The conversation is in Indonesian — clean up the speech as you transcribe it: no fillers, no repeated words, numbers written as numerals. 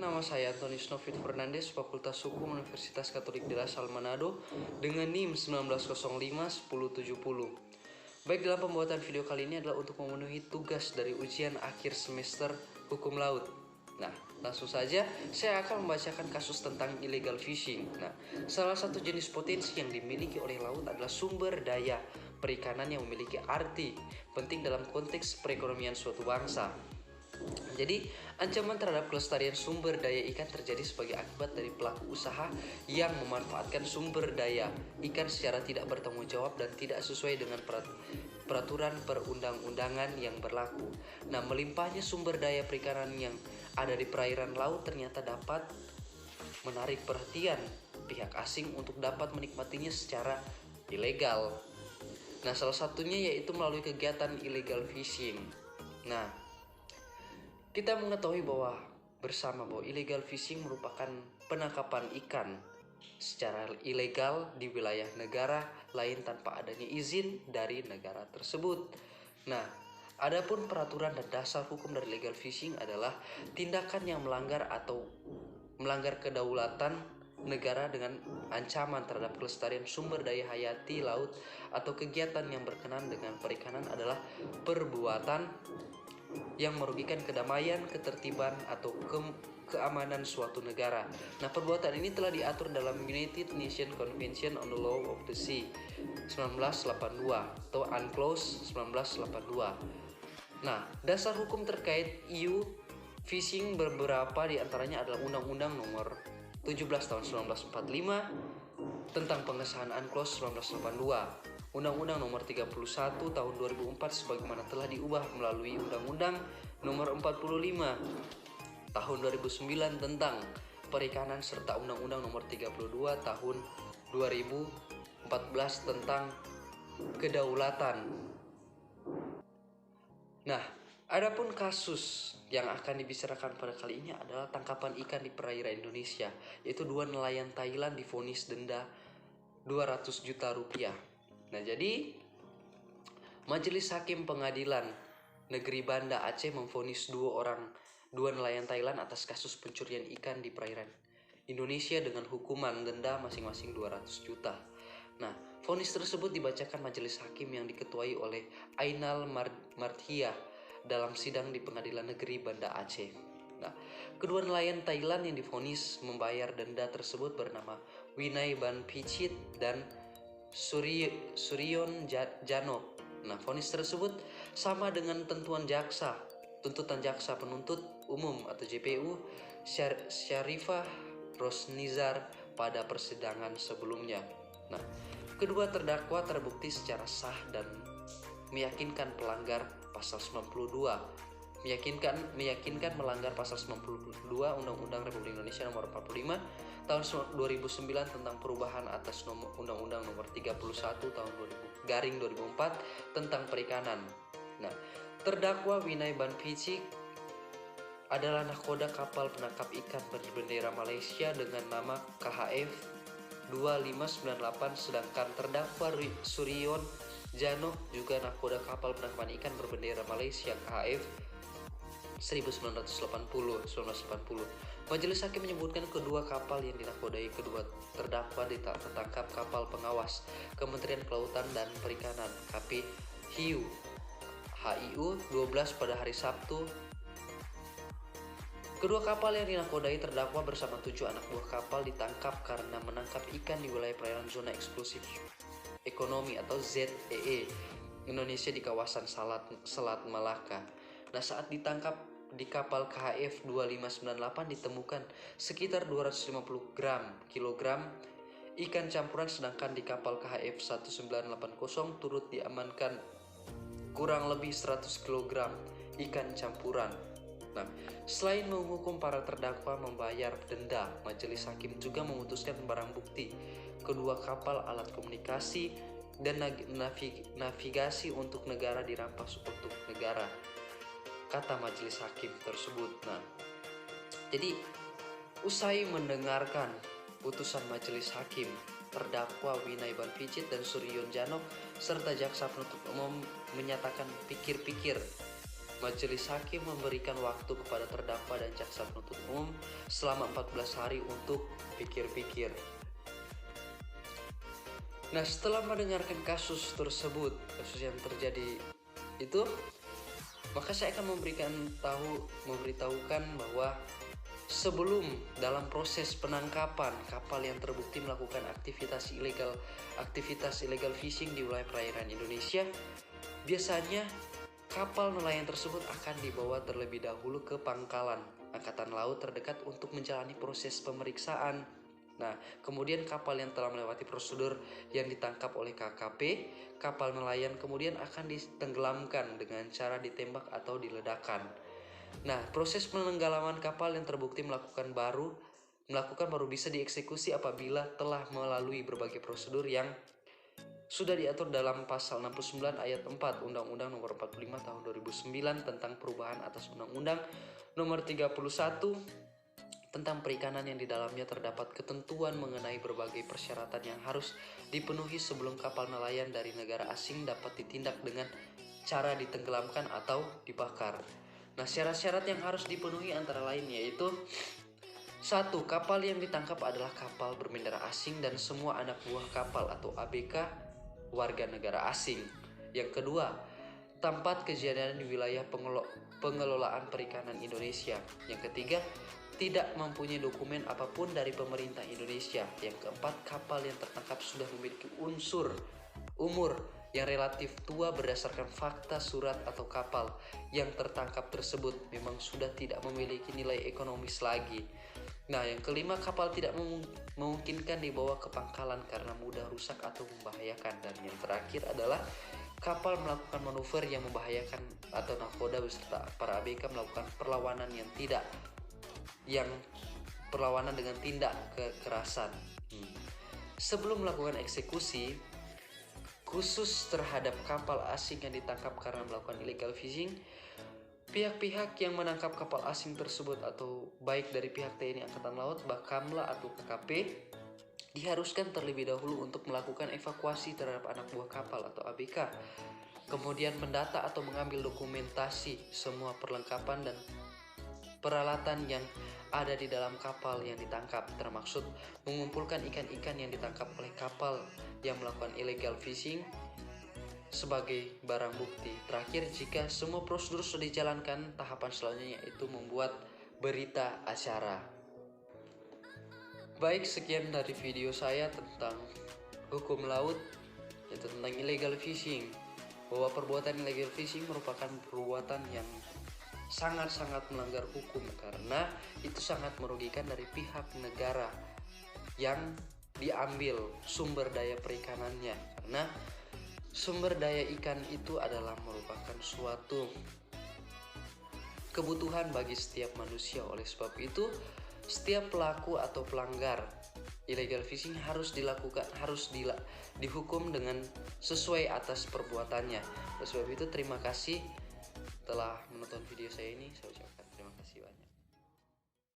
nama saya Antonius Novit Fernandes, Fakultas Hukum Universitas Katolik de la Salle Manado, dengan NIM 1905-1070. Baik, dalam pembuatan video kali ini adalah untuk memenuhi tugas dari ujian akhir semester Hukum Laut. Nah, langsung saja saya akan membacakan kasus tentang illegal fishing. Nah, salah satu jenis potensi yang dimiliki oleh laut adalah sumber daya perikanan yang memiliki arti penting dalam konteks perekonomian suatu bangsa. Jadi, ancaman terhadap kelestarian sumber daya ikan terjadi sebagai akibat dari pelaku usaha yang memanfaatkan sumber daya ikan secara tidak bertanggung jawab dan tidak sesuai dengan peraturan perundang-undangan yang berlaku. Nah, melimpahnya sumber daya perikanan yang ada di perairan laut ternyata dapat menarik perhatian pihak asing untuk dapat menikmatinya secara ilegal. Nah, salah satunya yaitu melalui kegiatan illegal fishing. Nah, kita mengetahui bersama bahwa illegal fishing merupakan penangkapan ikan secara ilegal di wilayah negara lain tanpa adanya izin dari negara tersebut. Nah, adapun peraturan dan dasar hukum dari illegal fishing adalah tindakan yang melanggar kedaulatan negara dengan ancaman terhadap kelestarian sumber daya hayati laut atau kegiatan yang berkenaan dengan perikanan adalah perbuatan yang merugikan kedamaian, ketertiban, atau keamanan suatu negara. Nah, perbuatan ini telah diatur dalam United Nations Convention on the Law of the Sea 1982 atau UNCLOS 1982. Nah, dasar hukum terkait EU fishing beberapa diantaranya adalah Undang-Undang Nomor 17 tahun 1945 tentang pengesahan UNCLOS 1982. Undang-Undang Nomor 31 Tahun 2004 sebagaimana telah diubah melalui Undang-Undang Nomor 45 Tahun 2009 tentang perikanan serta Undang-Undang Nomor 32 Tahun 2014 tentang kedaulatan. Nah, adapun kasus yang akan dibicarakan pada kali ini adalah tangkapan ikan di perairan Indonesia, yaitu 2 nelayan Thailand divonis denda 200 juta rupiah. Nah, jadi Majelis Hakim Pengadilan Negeri Banda Aceh memvonis 2 nelayan Thailand atas kasus pencurian ikan di perairan Indonesia dengan hukuman denda masing-masing 200 juta. Nah, vonis tersebut dibacakan majelis hakim yang diketuai oleh Ainal Marthia dalam sidang di Pengadilan Negeri Banda Aceh. Nah, kedua nelayan Thailand yang divonis membayar denda tersebut bernama Winai Ban Pichit dan Suryon Janok. Nah, vonis tersebut sama dengan tuntutan jaksa penuntut umum atau JPU Syarifah Rosnizar pada persidangan sebelumnya. Nah, kedua terdakwa terbukti secara sah dan meyakinkan pelanggar pasal 92 meyakinkan melanggar pasal 92 Undang-Undang Republik Indonesia Nomor 45 tahun 2009 tentang perubahan atas Undang-Undang Nomor 31 tahun 2004 tentang perikanan. Nah, terdakwa Winai Ban Pichik adalah nahkoda kapal penangkap ikan berbendera Malaysia dengan nama KHF 2598, sedangkan terdakwa Suryon Janok juga nahkoda kapal penangkapan ikan berbendera Malaysia KHF 1980. Majelis hakim menyebutkan kedua kapal yang dinakodai kedua terdakwa ditangkap kapal pengawas Kementerian Kelautan dan Perikanan KP HIU 12 pada hari Sabtu. Kedua kapal yang dinakodai terdakwa bersama 7 anak buah kapal ditangkap karena menangkap ikan di wilayah perairan zona eksklusif ekonomi atau ZEE Indonesia di kawasan Selat Malaka. Nah, saat ditangkap di kapal KHF 2598 ditemukan sekitar 250 kilogram ikan campuran, sedangkan di kapal KHF 1980 turut diamankan kurang lebih 100 kg ikan campuran. Nah, selain menghukum para terdakwa membayar denda, majelis hakim juga memutuskan barang bukti kedua kapal, alat komunikasi, dan navigasi untuk negara dirampas untuk negara, kata majelis hakim tersebut. Nah, jadi usai mendengarkan putusan majelis hakim, terdakwa Winai Ban Pichit dan Suryon Janok serta jaksa penuntut umum menyatakan pikir-pikir Majelis hakim memberikan waktu kepada terdakwa dan jaksa penuntut umum selama 14 hari untuk pikir-pikir. Nah, setelah mendengarkan kasus tersebut, kasus yang terjadi itu, maka saya akan memberitahukan bahwa sebelum dalam proses penangkapan kapal yang terbukti melakukan aktivitas illegal fishing di wilayah perairan Indonesia, biasanya kapal nelayan tersebut akan dibawa terlebih dahulu ke pangkalan Angkatan Laut terdekat untuk menjalani proses pemeriksaan. Nah, kemudian kapal yang telah melewati prosedur yang ditangkap oleh KKP, kapal nelayan kemudian akan ditenggelamkan dengan cara ditembak atau diledakkan. Nah, proses penenggelaman kapal yang terbukti melakukan baru bisa dieksekusi apabila telah melalui berbagai prosedur yang sudah diatur dalam pasal 69 ayat 4 Undang-Undang Nomor 45 Tahun 2009 tentang perubahan atas Undang-Undang Nomor 31 tentang perikanan, yang di dalamnya terdapat ketentuan mengenai berbagai persyaratan yang harus dipenuhi sebelum kapal nelayan dari negara asing dapat ditindak dengan cara ditenggelamkan atau dibakar. Nah, syarat-syarat yang harus dipenuhi antara lain yaitu: 1. Kapal yang ditangkap adalah kapal berbendera asing dan semua anak buah kapal atau ABK warga negara asing. Yang kedua, tempat kejadian di wilayah pengelolaan perikanan Indonesia. Yang ketiga, tidak mempunyai dokumen apapun dari pemerintah Indonesia. Yang keempat, kapal yang tertangkap sudah memiliki umur yang relatif tua berdasarkan fakta surat atau kapal yang tertangkap tersebut memang sudah tidak memiliki nilai ekonomis lagi. Nah, yang kelima, kapal tidak memungkinkan dibawa ke pangkalan karena mudah rusak atau membahayakan. Dan yang terakhir adalah kapal melakukan manuver yang membahayakan atau nakoda beserta para ABK melakukan perlawanan perlawanan dengan tindak kekerasan. Sebelum melakukan eksekusi khusus terhadap kapal asing yang ditangkap karena melakukan illegal fishing, pihak-pihak yang menangkap kapal asing tersebut atau baik dari pihak TNI Angkatan Laut, Bakamla atau KKP diharuskan terlebih dahulu untuk melakukan evakuasi terhadap anak buah kapal atau ABK, kemudian mendata atau mengambil dokumentasi semua perlengkapan dan peralatan yang ada di dalam kapal yang ditangkap, termasuk mengumpulkan ikan-ikan yang ditangkap oleh kapal yang melakukan illegal fishing sebagai barang bukti. Terakhir, jika semua prosedur sudah dijalankan, tahapan selanjutnya yaitu membuat berita acara. Baik, sekian dari video saya tentang hukum laut, yaitu tentang illegal fishing. Bahwa perbuatan illegal fishing merupakan perbuatan yang sangat-sangat melanggar hukum karena itu sangat merugikan dari pihak negara yang diambil sumber daya perikanannya, karena sumber daya ikan itu adalah merupakan suatu kebutuhan bagi setiap manusia. Oleh sebab itu, setiap pelaku atau pelanggar illegal fishing harus dihukum dengan sesuai atas perbuatannya. Oleh sebab itu, terima kasih telah menonton video saya ini. Saya ucapkan terima kasih banyak.